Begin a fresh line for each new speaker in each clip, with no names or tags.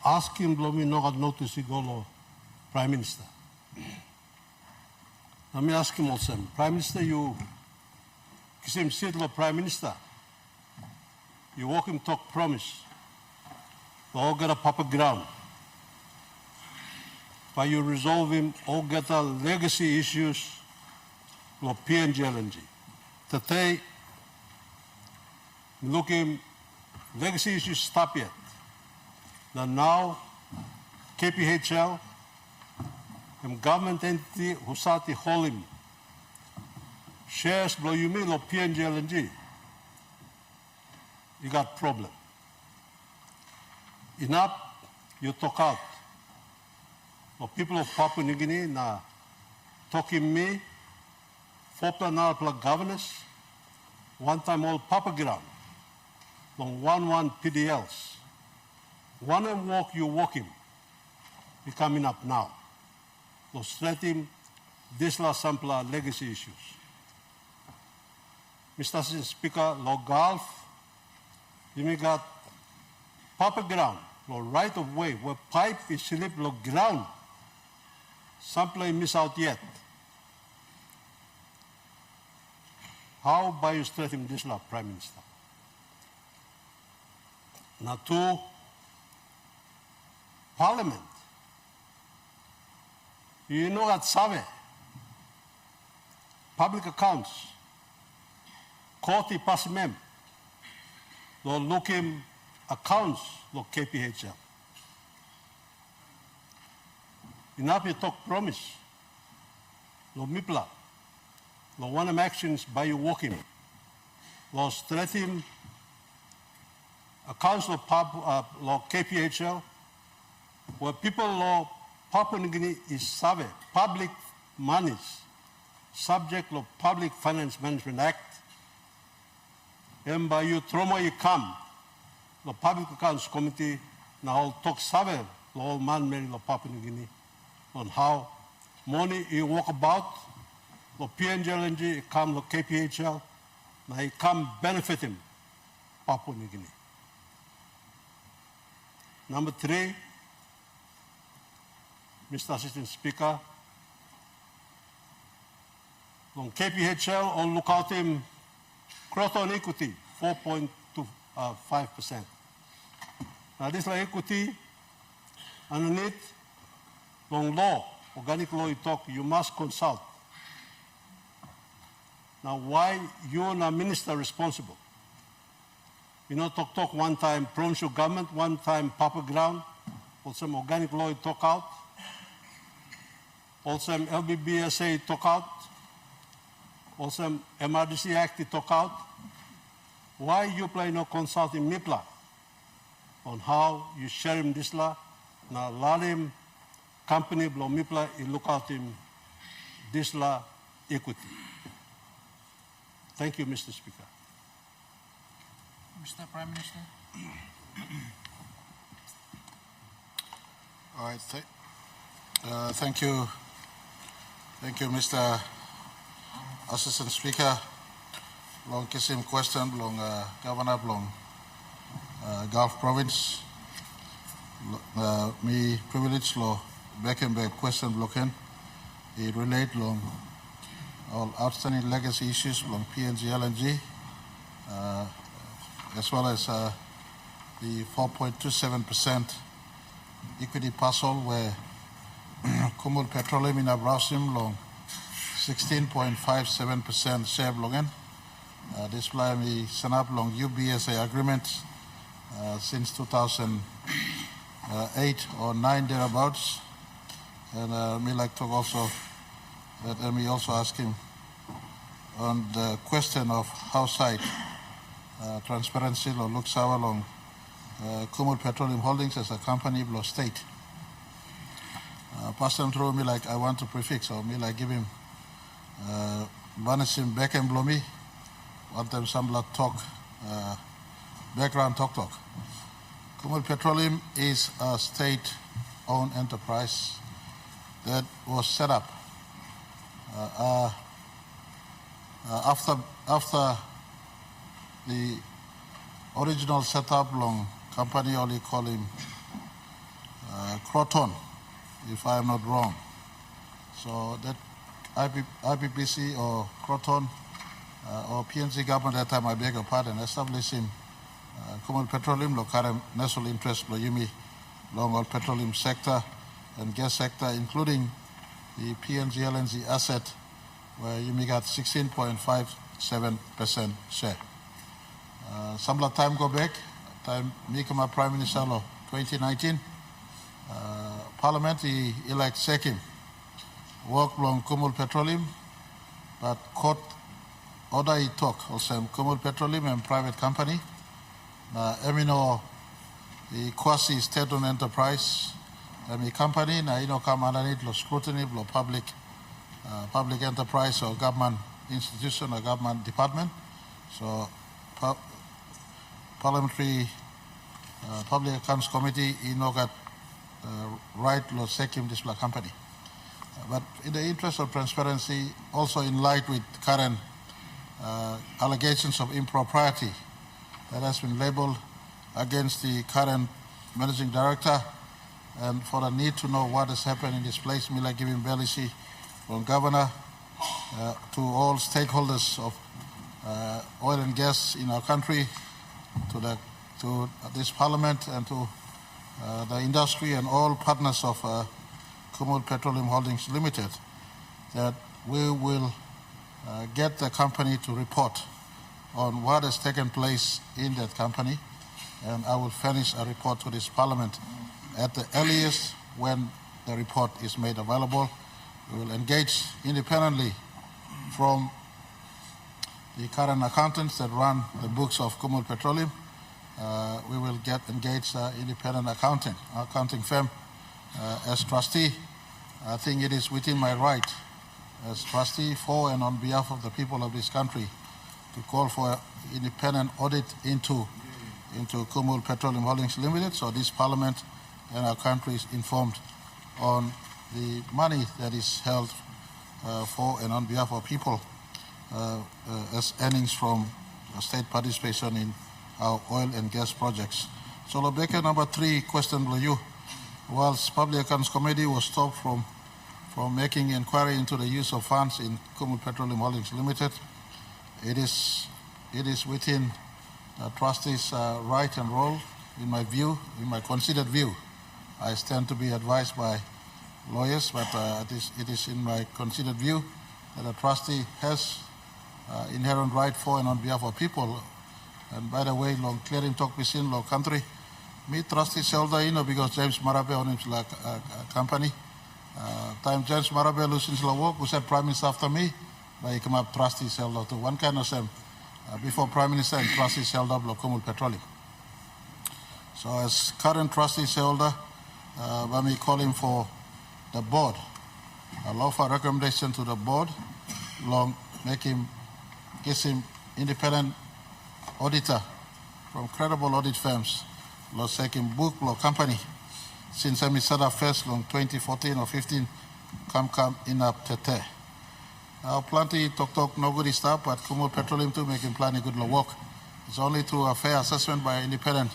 asking blomi no got notice go Prime Minister. Let me ask him also, Prime Minister, you kisim sit lo Prime Minister. You walk him talk promise. All get a proper ground. But you resolve him all get a legacy issues lo PNG LNG. Today, look him legacy issues stop yet. Now KPHL, government entity who started holding shares blow you mean lo PNG LNG. You got problem. Enough, you talk out. The people of Papua New Guinea na talking me, for governance, one time all Papa ground, long 1 PDLs. One and walk, you walk him. He coming up now. So straight him, this last sample legacy issues. Mr. Speaker, lo Gulf, you may got Papa ground, lo right of way, where pipe is slip lo ground. Sample miss out yet. How by you straight him this law, Prime Minister? Now to Parliament. You know that Save, public accounts, Koti Pasimem, lo looking accounts lo KPHL. Enough you talk promise. Lo mipla. Lo one of actions by you walking. Lo straighten accounts lo KPHL where people lo Papua New Guinea is save public monies subject lo Public Finance Management Act. And by you trauma you come the Public Accounts Committee now talk save lo man mary lo Papua New Guinea on how money you walk about, the PNG LNG come the KPHL, now he come benefit him, Papua New Guinea. Number 3, Mr. Assistant Speaker, on KPHL on look out him growth on equity, 4.25%. Now this like equity underneath long law, organic law you talk, you must consult. Now why you and a minister responsible? You know, talk one time provincial government, one time Papa ground, also some organic law you talk out, also LBBSA talk out, also MRDC Act you talk out. Why you play no consulting MIPLA on how you share him this law? Now let him company blow MIPLA, you look out him this law equity. Thank you, Mr. Speaker.
Mr. Prime Minister.
All right. Thank you. Thank you, Mr. Assistant Speaker. Long kisim question, long Governor, long Gulf Province. Me privilege law back and back question blocken. It relate long all outstanding legacy issues long PNG LNG, as well as the 4.27% equity parcel where Kumul Petroleum in Abrausim long 16.57% share blocken. This fly me sent up long UBSA agreement since 2008 or 9 thereabouts, and me like to also let me also ask him on the question of how side transparency or looks our long Kumul Petroleum Holdings as a company below state. Pass them through me like I want to prefix or me like give him Banisim back and blow me. Want them some blood talk, background talk. Kumul Petroleum is a state-owned enterprise that was set up after the original setup long company only call him Croton, if I am not wrong. So that IPPC or Croton or PNG government at that time, I beg your pardon, establishing Kumul Petroleum, lo current national interest, lo yumi, long oil petroleum sector and gas sector, including the PNG LNG asset, where yumi got 16.57% share. Some time go back, time Mikama Prime Minister lo 2019, Parliament he elect Sekim, work long Kumul Petroleum, but court order he took also Kumul Petroleum and private company. Emino the quasi state-owned enterprise, the company na ino come underneath lo scrutiny lo public enterprise or government institution or government department. So parliamentary public accounts committee ino got right lo sekim this company. But in the interest of transparency, also in light with current allegations of impropriety that has been labeled against the current managing director, and for the need to know what has happened in this place, Mila giving Belisi from governor to all stakeholders of oil and gas in our country, to this parliament and to the industry and all partners of Kumul Petroleum Holdings Limited, that we will get the company to report on what has taken place in that company, and I will furnish a report to this parliament at the earliest when the report is made available. We will engage independently from the current accountants that run the books of Kumul Petroleum. We will engage independent accounting firm as trustee. I think it is within my right as trustee for and on behalf of the people of this country to call for independent audit into Kumul Petroleum Holdings Limited, so this parliament and our country is informed on the money that is held for and on behalf of people as earnings from state participation in our oil and gas projects. So Lobeke, number 3 question to you. Whilst Public Accounts Committee was stopped from making inquiry into the use of funds in Kumul Petroleum Holdings Limited, it is within the trustees' right and role, in my view, in my considered view. I stand to be advised by lawyers, but it is in my considered view that a trustee has inherent right for and on behalf of people. And by the way, long clearing talk within law country, me trustee shareholder, because James Marabe on his company. Time James Marabe loses la work, who said Prime Minister after me, but he come up trustee shareholder to one kind of same before Prime Minister and trustee shareholder of Kumul Petroleum. So as current trustee shareholder, let me call him for the board. I'll offer a recommendation to the board, gives him independent auditor from credible audit firms, second book, company, since I set up first long 2014 or 15, come in up tete. Now plenty talk no good stuff, but Kumul Petroleum too making plenty good work. It's only through a fair assessment by independent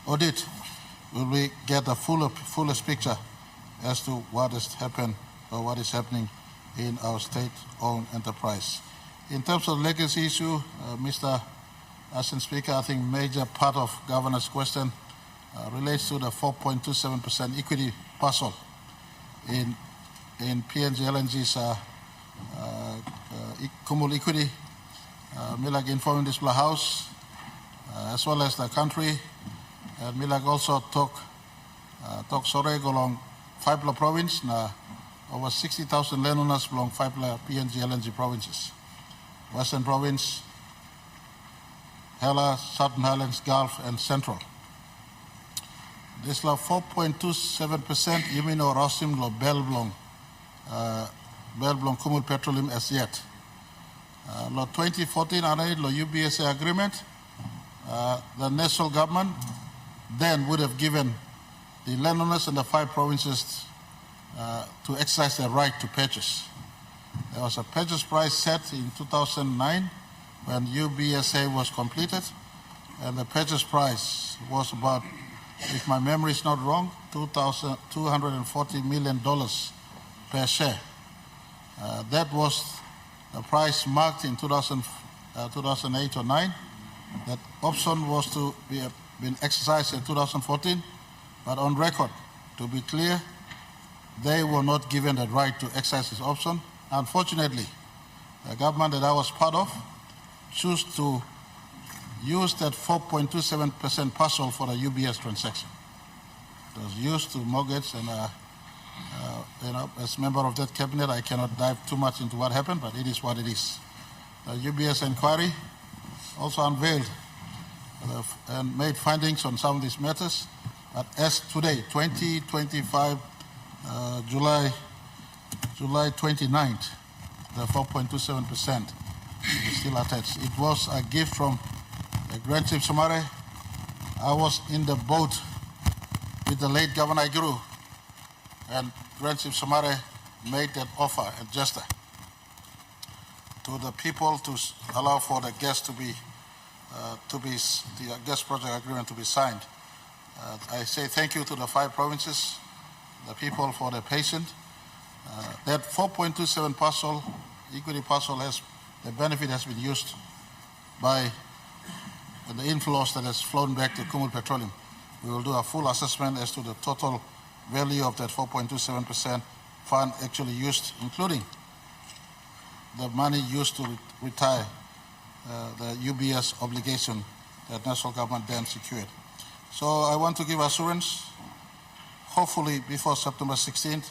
audit will we get a fullest picture as to what has happened or what is happening in our state-owned enterprise. In terms of legacy issue, Mr. Assistant Speaker, I think major part of Governor's question relates to the 4.27% equity parcel in PNG LNG's Kumul equity. Milag informed this House as well as the country. Milag also talk Soreg along Faipla province, over 60,000 landowners belong Faipla PNG LNG provinces. Western province, Hela, Southern Highlands, Gulf, and Central. This 4.27%, you mean or Rosim lo Bell belong Kumul Petroleum as yet. Lo 2014 lo UBSA agreement, the national government then would have given the landowners in the 5 provinces to exercise their right to purchase. There was a purchase price set in 2009 when UBSA was completed, and the purchase price was about if my memory is not wrong, $240 million per share. That was the price marked in 2008 or 9. That option was to be been exercised in 2014, but on record, to be clear, they were not given the right to exercise this option. Unfortunately, the government that I was part of chose to use that 4.27% parcel for the UBS transaction. It was used to mortgage, and as member of that cabinet, I cannot dive too much into what happened, but it is what it is. The UBS inquiry also unveiled and made findings on some of these matters. But as today, 2025, July 29th, the 4.27% is still attached. It was a gift from the Grand Chief Somare. I was in the boat with the late Governor Guru, and Grand Chief Somare made that offer and gesture to the people to allow for the gas the gas project agreement to be signed. I say thank you to the 5 provinces, the people for their patience. That 4.27 parcel, equity parcel, the benefit has been used by the inflows that has flown back to Kumul Petroleum. We will do a full assessment as to the total value of that 4.27% fund actually used, including the money used to retire the UBS obligation that national government then secured. So I want to give assurance, hopefully before September 16th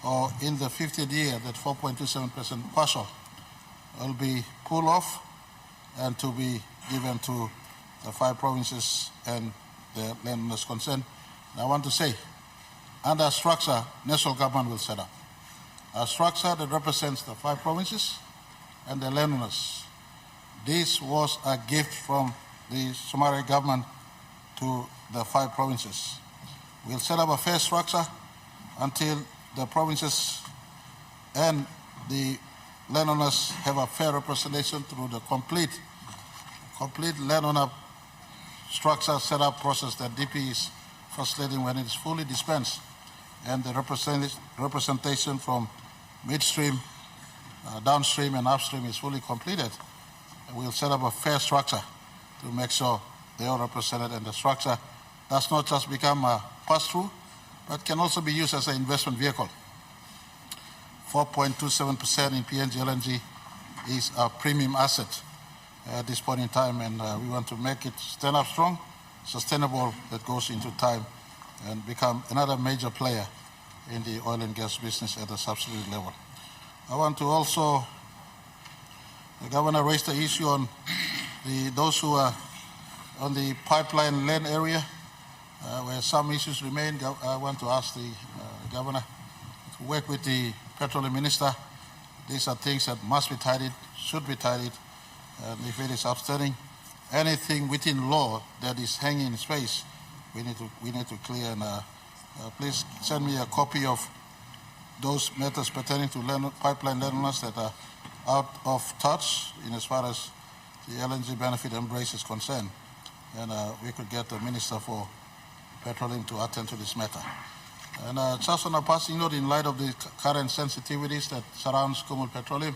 or in the 50th year, that 4.27% parcel will be pulled off and to be given to the 5 provinces and the landowners concerned. And I want to say, under a structure national government will set up, a structure that represents the 5 provinces and the landowners. This was a gift from the Somare government to the 5 provinces. We'll set up a fair structure until the provinces and the landowners have a fair representation through the complete landowner structure setup process that DP is facilitating when it is fully dispensed, and the representation from midstream, downstream and upstream is fully completed. We'll set up a fair structure to make sure they are represented, and the structure does not just become a pass-through, but can also be used as an investment vehicle. 4.27% in PNG LNG is a premium asset at this point in time, and we want to make it stand up strong, sustainable, that goes into time and become another major player in the oil and gas business at the subsidy level. I want to also, the governor raised the issue on those who are on the pipeline land area, where some issues remain. I want to ask the governor to work with the petroleum minister. These are things that must be tidied, should be tidied, and if it is outstanding, anything within law that is hanging in space, we need to clear. And please send me a copy of those matters pertaining to pipeline landowners that are out of touch in as far as the LNG benefit embrace is concerned. And we could get the Minister for Petroleum to attend to this matter. And just on a passing note, in light of the current sensitivities that surrounds Kumul Petroleum,